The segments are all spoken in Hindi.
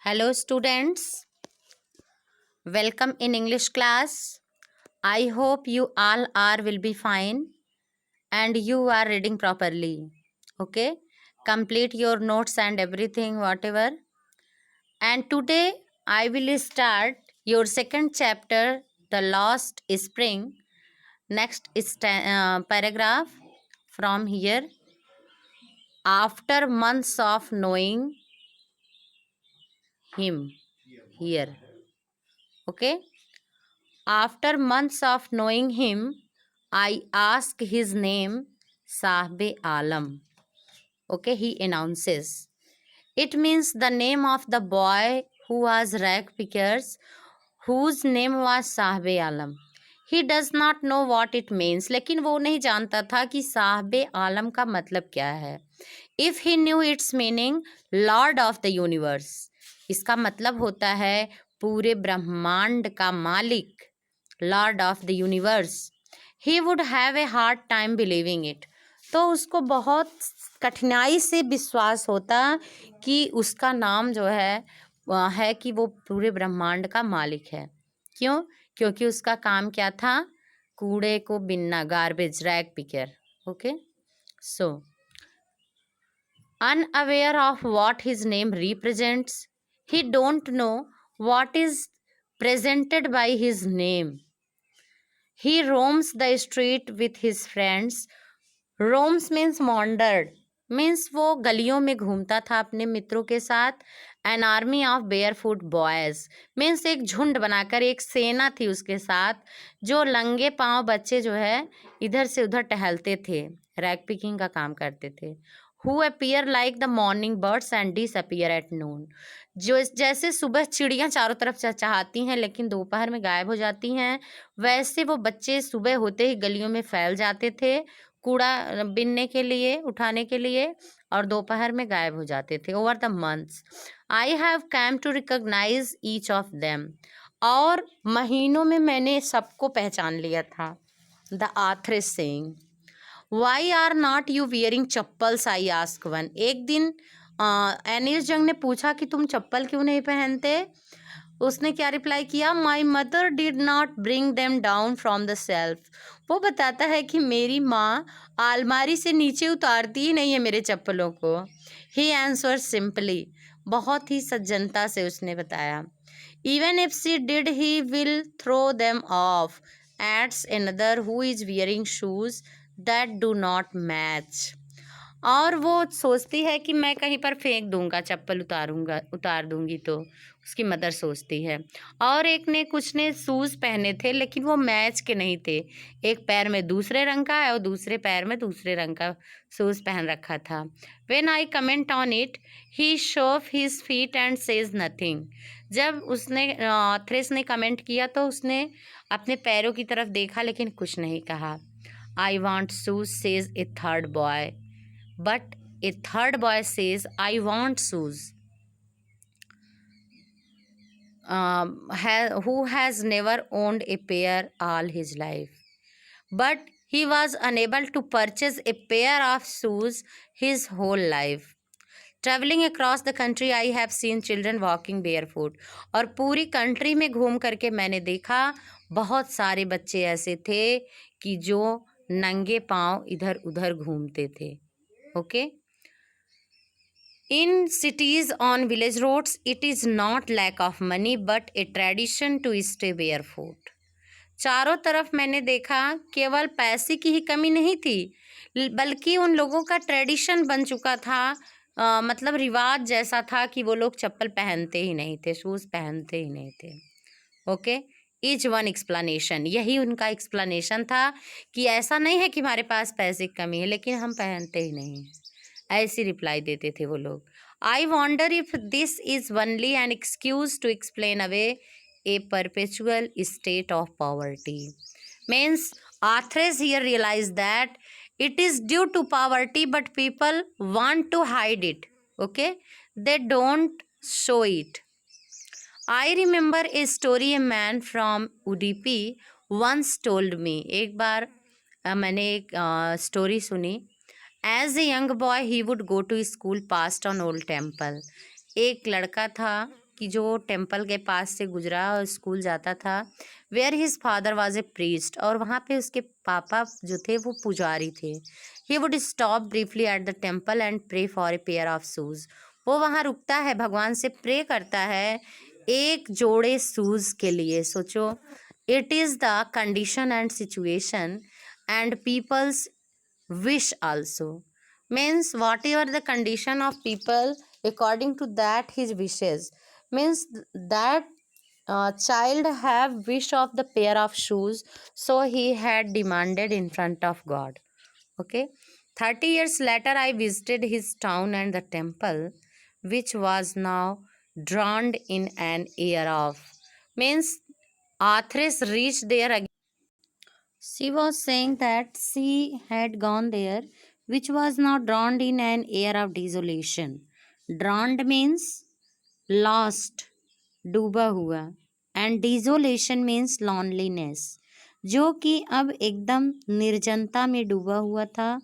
Hello students, welcome in English class. I hope you all are will be fine and you are reading properly. Okay? Complete your notes and everything whatever. And today I will start your second chapter, The Lost Spring. Next is paragraph from here. After months of knowing him here. Okay? After months of knowing him, I asked his name, Sahbe Alam. Okay, he announces. It means the name of the boy who was rag pickers, whose name was Sahbe Alam. He does not know what it means, लेकिन वो नहीं जानता था कि साहबे आलम का मतलब क्या है. If he knew its meaning, Lord of the universe, इसका मतलब होता है पूरे ब्रह्मांड का मालिक, Lord of the universe. He would have a hard time believing it. तो उसको बहुत कठिनाई से विश्वास होता कि उसका नाम जो है कि वो पूरे ब्रह्मांड का मालिक है. क्यों? क्योंकि उसका काम क्या था? कूड़े को बिनना, garbage, rag picker. Okay, so unaware of what his name represents, he don't know what is presented by his name. He roams the street with his friends. Roams means wandered, means वो गलियों में घूमता था अपने मित्रों के साथ. An army of barefoot boys means एक झुंड बनाकर एक सेना थी उसके साथ, जो नंगे पांव बच्चे जो है इधर से उधर टहलते थे, रैग पिकिंग का काम करते थे. Who appear like the morning birds and disappear at noon. जो जैसे सुबह चिड़ियाँ चारों तरफ चहचहाती हैं लेकिन दोपहर में गायब हो जाती हैं, वैसे वो बच्चे सुबह होते ही गलियों में फैल जाते थे कूड़ा बिनने के लिए, उठाने के लिए, और दोपहर में गायब हो जाते थे. Over the months I have come to recognise each of them. और महीनों में मैंने सबको पहचान लिया था. The author is saying, why are not you wearing chappals, I ask one. एक दिन एनिस जंग ने पूछा कि तुम चप्पल क्यों नहीं पहनते. उसने क्या रिप्लाई किया? My mother did not bring them down from the self. वो बताता है कि मेरी माँ अलमारी से नीचे उतारती ही नहीं है मेरे चप्पलों को. ही आंसर सिंपली, बहुत ही सज्जनता से उसने बताया. Even if she did he will throw them off, adds another who is wearing shoes that do not match. और वो सोचती है कि मैं कहीं पर फेंक दूंगा, चप्पल उतार दूंगी. तो उसकी मदर सोचती है. और एक ने कुछ ने शूज़ पहने थे लेकिन वो मैच के नहीं थे. एक पैर में दूसरे रंग का है और दूसरे पैर में दूसरे रंग का शूज़ पहन रखा था. When I comment on it, he shove his feet and says nothing. जब उसने थ्रेस ने कमेंट किया तो उसने अपने पैरों की तरफ देखा लेकिन कुछ नहीं कहा. I want shoes, says A third boy. But a third boy says, I want shoes. Who has never owned a pair all his life. But he was unable to purchase a pair of shoes his whole life. Traveling across the country, I have seen children walking barefoot. और पूरी कंट्री में घूम करके मैंने देखा बहुत सारे बच्चे ऐसे थे कि जो नंगे पाँव इधर उधर घूमते थे. Okay. In cities on village roads, it is not lack of money but a tradition to stay barefoot. चारों तरफ मैंने देखा केवल पैसे की ही कमी नहीं थी, बल्कि उन लोगों का ट्रेडिशन बन चुका था, मतलब रिवाज जैसा था कि वो लोग चप्पल पहनते ही नहीं थे, शूज़ पहनते ही नहीं थे. ओके, ईच वन एक्सप्लेनेशन, यही उनका एक्सप्लेनेशन था कि ऐसा नहीं है कि हमारे पास पैसे की कमी है लेकिन हम पहनते ही नहीं. ऐसी रिप्लाई देते थे वो लोग. I wonder if this is only an excuse to explain away a perpetual state of poverty. Means authors here realize that it is due to poverty but people want to hide it. Okay, they don't show it. I remember a story a man from Udupi once told me. एक बार मैंने एक स्टोरी सुनी. As a young boy he would go to school past an old temple. एक लड़का था कि जो टेम्पल के पास से गुजरा और स्कूल जाता था, where his father was a priest, और वहाँ पे उसके पापा जो थे वो पुजारी थे। He would stop briefly at the temple and pray for a pair of shoes. वो वहाँ रुकता है, भगवान से प्रे करता है एक जोड़े शूज़ के लिए। सोचो, it is the condition and situation and peoples wish also, means whatever the condition of people, according to that his wishes, means that child have wish of the pair of shoes, so he had demanded in front of God. Okay, 30 years later I visited his town and the temple, which was now drowned in an air of, means Arthurs reached there again. She was saying that she had gone there, which was now drowned in an air of desolation. Drowned means lost, डूबा हुआ, एंड डिजोलेशन मीन्स लॉनलीनेस, जो कि अब एकदम निर्जनता में डूबा हुआ था।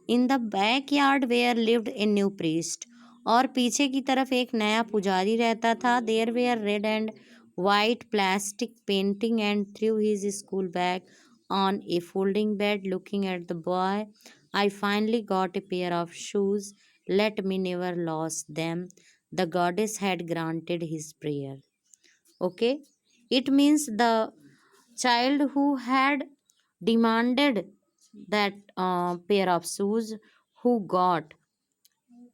In the back yard where lived a new priest, और पीछे की तरफ एक नया पुजारी रहता था। There were red and white plastic painting and through his school bag on a folding bed looking at the boy. I finally got a pair of shoes. Let me never lose them. The goddess had granted his prayer. Okay, it means the child who had demanded that pair of shoes, who got,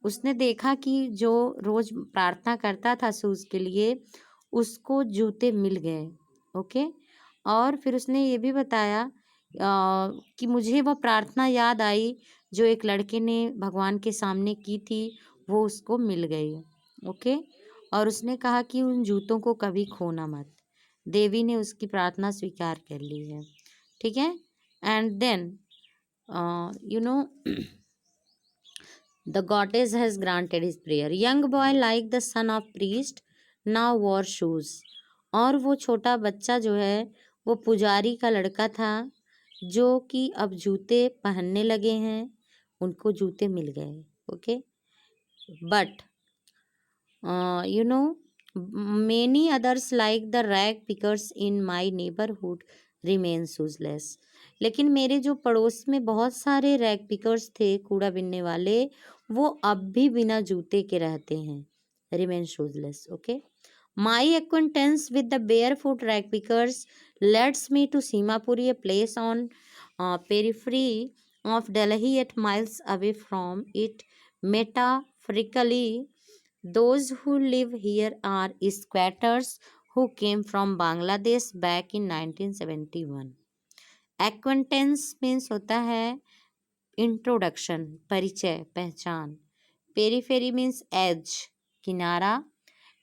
उसने देखा कि जो रोज प्रार्थना करता था शूज के लिए, उसको जूते मिल गए। ओके, और फिर उसने ये भी बताया कि मुझे वह प्रार्थना याद आई जो एक लड़के ने भगवान के सामने की थी, वो उसको मिल गई। ओके, और उसने कहा कि उन जूतों को कभी खोना मत। देवी ने उसकी प्रार्थना स्वीकार कर ली है। ठीक है, and then you know the goddess has granted his prayer. Young boy like the son of priest now wore shoes. और वो छोटा बच्चा जो है वो पुजारी का लड़का था, जो कि अब जूते पहनने लगे हैं, उनको जूते मिल गए। Okay, but you know, many others like the rag pickers in my neighborhood remain shoeless. लेकिन मेरे जो पड़ोस में बहुत सारे रैग पिकर्स थे, कूड़ा बिनने वाले, वो अब भी बिना जूते के रहते हैं, remain shoeless. Okay, my acquaintance with the barefoot rag pickers leads me to Simapuri, a place on periphery of Delhi, 8 miles away from it. Metaphorically, those who live here are squatters who came from Bangladesh back in 1971. Acquaintance means होता है इंट्रोडक्शन, परिचय, पहचान। पेरीफेरी मीन्स एज, किनारा।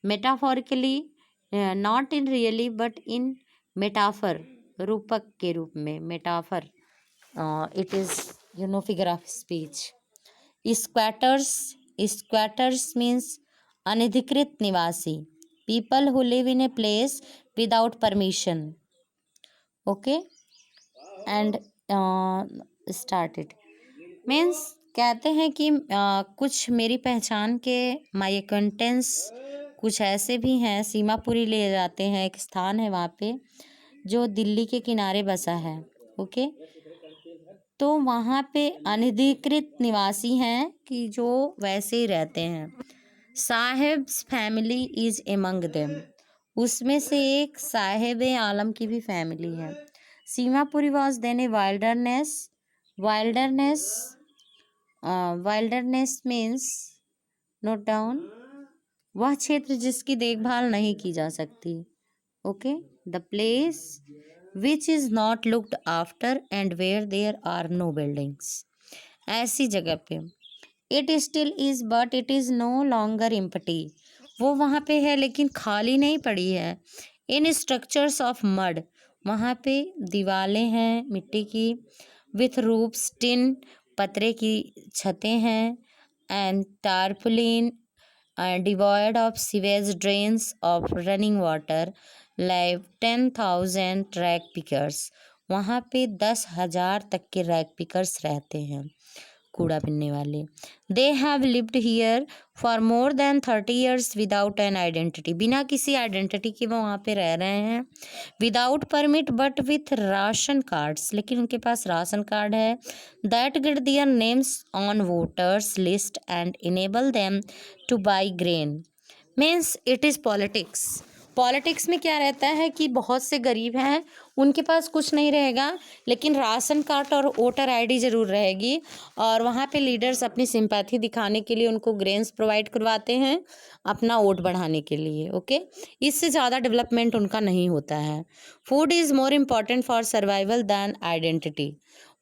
Metaphorically, not in really but in metaphor, रूपक के रूप में। Metaphor, it is figure of speech. Squatters means अनधिकृत निवासी, people who live in a place without permission. Okay, and started means कहते हैं कि कुछ मेरी पहचान के माई एक्वेंटेंस कुछ ऐसे भी हैं, सीमापुरी ले जाते हैं, एक स्थान है वहाँ पे जो दिल्ली के किनारे बसा है। ओके, तो वहाँ पे अनधिकृत निवासी हैं कि जो वैसे ही रहते हैं। Saheb's family is among them, उसमें से एक साहेब आलम की भी फैमिली है। Seemapuri was then a wilderness means, note down, वह क्षेत्र जिसकी देखभाल नहीं की जा सकती। Okay, the place which is not looked after and where there are no buildings, ऐसी जगह पे। It still is but it is no longer empty, वो वहाँ पे है लेकिन खाली नहीं पड़ी है। इन स्ट्रक्चर्स ऑफ मड, वहाँ पे दीवारें हैं मिट्टी की। विथ रूफ्स टिन, पतरे की छतें हैं। And tarpaulin, devoid of sewage drains of running water. Live 10,000 rag pickers, वहाँ पे 10,000 तक के रैग पिकर्स रहते हैं। कूड़ा बीनने वाले। They have lived here for more than 30 years without an identity, बिना किसी आइडेंटिटी के वो वहाँ पे रह रहे हैं। Without permit but with ration cards, लेकिन उनके पास राशन कार्ड है। That get their names on voters list and enable them to buy grain. Means it is politics. Politics में क्या रहता है कि बहुत से गरीब हैं, उनके पास कुछ नहीं रहेगा, लेकिन राशन कार्ड और वोटर आईडी ज़रूर रहेगी, और वहाँ पे लीडर्स अपनी सिंपैथी दिखाने के लिए उनको ग्रेन्स प्रोवाइड करवाते हैं अपना वोट बढ़ाने के लिए। ओके, इससे ज़्यादा डेवलपमेंट उनका नहीं होता है। Food is more important for survival than identity,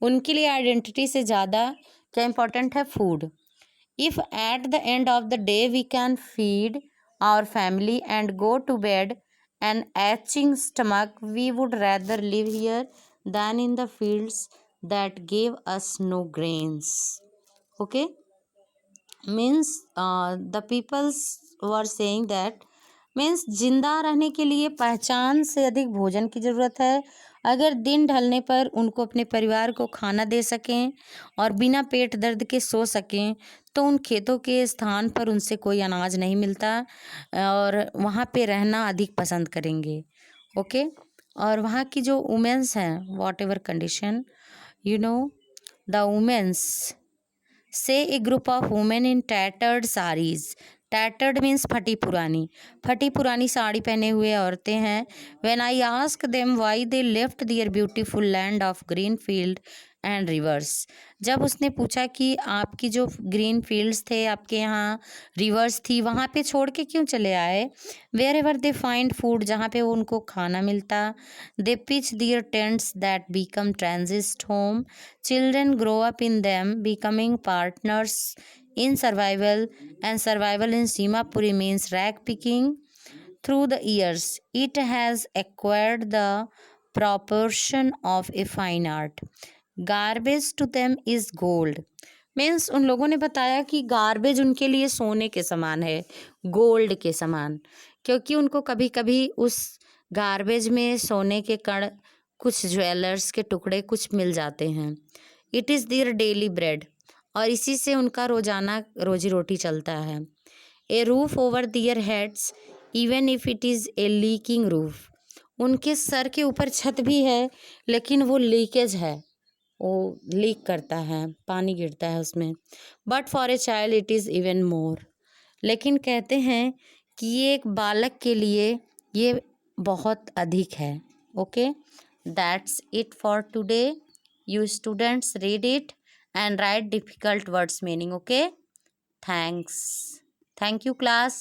उनके लिए आइडेंटिटी से ज़्यादा क्या इम्पॉर्टेंट है? Food. If at the end of the day we can feed our family and go to bed an aching stomach, we would rather live here than in the fields that gave us no grains. Okay, means the peoples were saying that means जिंदा रहने के लिए पहचान से अधिक भोजन की ज़रूरत है। अगर दिन ढलने पर उनको अपने परिवार को खाना दे सकें और बिना पेट दर्द के सो सकें, तो उन खेतों के स्थान पर उनसे कोई अनाज नहीं मिलता और वहाँ पे रहना अधिक पसंद करेंगे। ओके, और वहाँ की जो वुमेन्स हैं, whatever condition, you know the womens से a group of women in tattered saris. Tattered means फटी पुरानी साड़ी पहने हुए औरतें हैं। When I ask them why they left their beautiful land of green field and rivers, जब उसने पूछा कि आपकी जो ग्रीन फील्ड्स थे, आपके यहाँ रिवर्स थी, वहाँ पे छोड़ के क्यों चले आए? Wherever they find food, जहाँ पे वो उनको खाना मिलता। They pitch their tents that become transit home, children grow up in them becoming partners in survival, and survival in Simapuri means rag picking. Through the years it has acquired the proportion of a fine art. Garbage to them is gold. Means उन लोगों ने बताया कि गार्बेज उनके लिए सोने के समान है, गोल्ड के समान, क्योंकि उनको कभी कभी उस गार्बेज में सोने के कण, कुछ ज्वेलर्स के टुकड़े कुछ मिल जाते हैं। It is their daily bread, और इसी से उनका रोजाना रोजी रोटी चलता है। A roof over their heads even if it is a leaking roof, उनके सर के ऊपर छत भी है, लेकिन वो लीकेज है, वो लीक करता है, पानी गिरता है उसमें। But for a child it is even more, लेकिन कहते हैं कि ये एक बालक के लिए ये बहुत अधिक है। Okay, that's it for today. You students read it and write difficult words meaning. Okay, thanks. Thank you class.